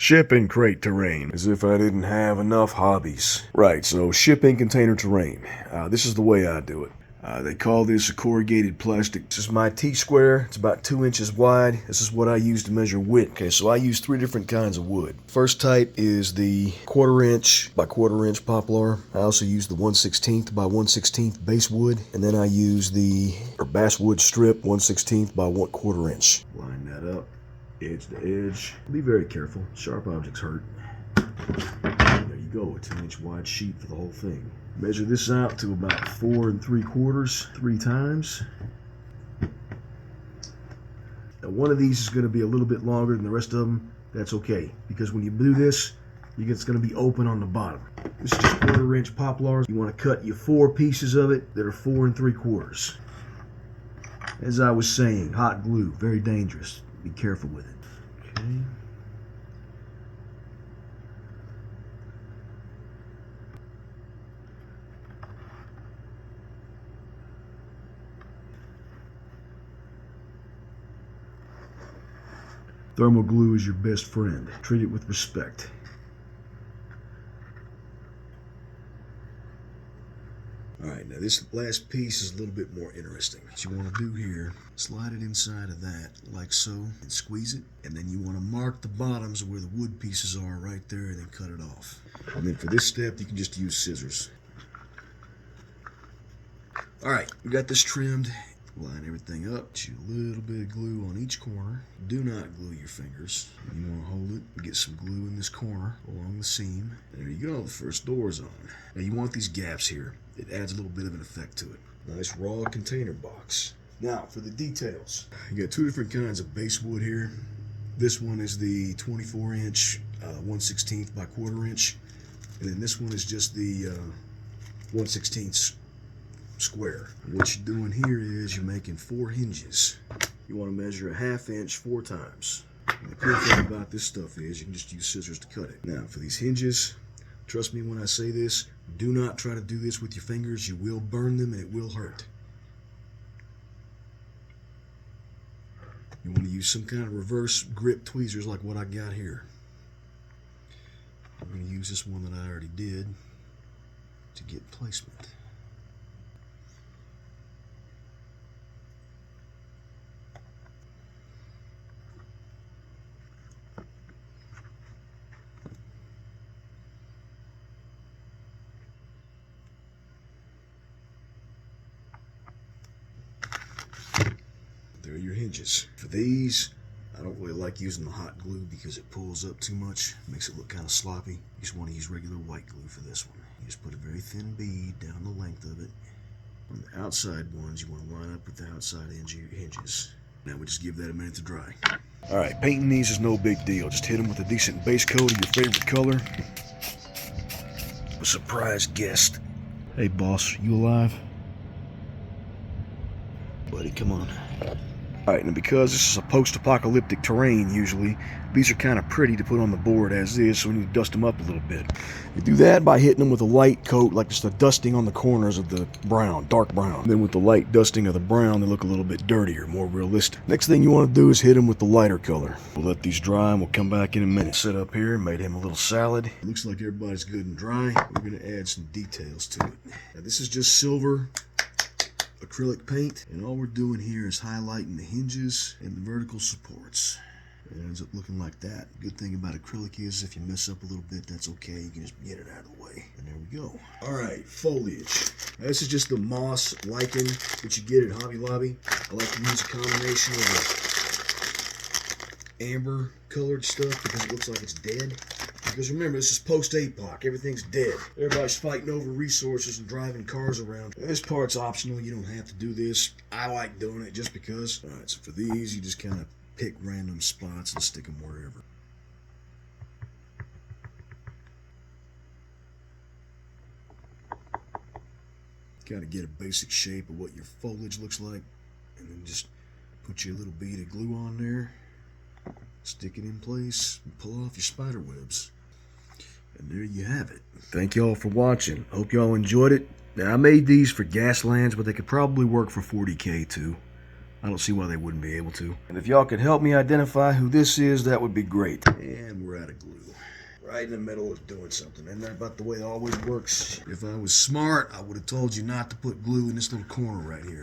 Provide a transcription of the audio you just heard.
Shipping crate terrain, as if I didn't have enough hobbies. Right, so shipping container terrain. This is the way I do it. They call this a corrugated plastic. This is my T-square. It's about 2 inches wide. This is what I use to measure width. Okay, so I use 3 different kinds of wood. First type is the 1/4 inch by 1/4 inch poplar. I also use the 1/16 by 1/16 basswood. And then I use the basswood strip 1/16 by 1/4 inch. Line that up. Edge to edge. Be very careful. Sharp objects hurt. There you go, a 10-inch wide sheet for the whole thing. Measure this out to about 4 3/4, 3 times. Now one of these is going to be a little bit longer than the rest of them. That's okay, because when you do this, it's going to be open on the bottom. This is just 1/4 inch poplar. You want to cut you 4 pieces of it that are 4 3/4. As I was saying, hot glue, very dangerous. Be careful with it. Okay. Thermal glue is your best friend. Treat it with respect. Alright, now this last piece is a little bit more interesting. What you want to do here, slide it inside of that, like so, and squeeze it. And then you want to mark the bottoms where the wood pieces are right there, and then cut it off. And then for this step, you can just use scissors. Alright, we got this trimmed. Line everything up. Shoot a little bit of glue on each corner. Do not glue your fingers. You want to hold it and get some glue in this corner along the seam. There you go, the first door's on. Now you want these gaps here. It adds a little bit of an effect to it. Nice raw container box. Now for the details. You got 2 different kinds of basswood here. This one is the 24 inch 1/16 by 1/4 inch. And then this one is just the 1/16 square. What you're doing here is you're making 4 hinges. You want to measure a 1/2 inch 4 times. And the cool thing about this stuff is you can just use scissors to cut it. Now for these hinges, trust me when I say this, do not try to do this with your fingers. You will burn them and it will hurt. You want to use some kind of reverse grip tweezers like what I got here. I'm going to use this one that I already did to get placement. There are your hinges. For these, I don't really like using the hot glue because it pulls up too much, makes it look kind of sloppy. You just want to use regular white glue for this one. You just put a very thin bead down the length of it. On the outside ones, you want to line up with the outside edge of your hinges. Now we just give that a minute to dry. Alright, painting these is no big deal. Just hit them with a decent base coat of your favorite color. A surprise guest. Hey boss, you alive? Buddy, come on. Alright, and because this is a post-apocalyptic terrain usually, these are kind of pretty to put on the board as is, so we need to dust them up a little bit. You do that by hitting them with a light coat, like just a dusting on the corners of the brown, dark brown. And then with the light dusting of the brown, they look a little bit dirtier, more realistic. Next thing you want to do is hit them with the lighter color. We'll let these dry and we'll come back in a minute. Set up here, made him a little salad. Looks like everybody's good and dry. We're going to add some details to it. Now this is just silver acrylic paint, and all we're doing here is highlighting the hinges and the vertical supports. It ends up looking like that. Good thing about acrylic is if you mess up a little bit, that's okay. You can just get it out of the way. And there we go. Alright, foliage. Now, this is just the moss lichen that you get at Hobby Lobby. I like to use a combination of amber colored stuff because it looks like it's dead. Because remember, this is post-APOC. Everything's dead. Everybody's fighting over resources and driving cars around. This part's optional. You don't have to do this. I like doing it just because. Alright, so for these, you just kind of pick random spots and stick them wherever. Kind of get a basic shape of what your foliage looks like. And then just put your little bead of glue on there. Stick it in place and pull off your spider webs. And there you have it. Thank y'all for watching. Hope y'all enjoyed it. Now I made these for Gaslands, but they could probably work for 40K too. I don't see why they wouldn't be able to. And if y'all could help me identify who this is, that would be great. And we're out of glue. Right in the middle of doing something. Isn't that about the way it always works? If I was smart, I would have told you not to put glue in this little corner right here.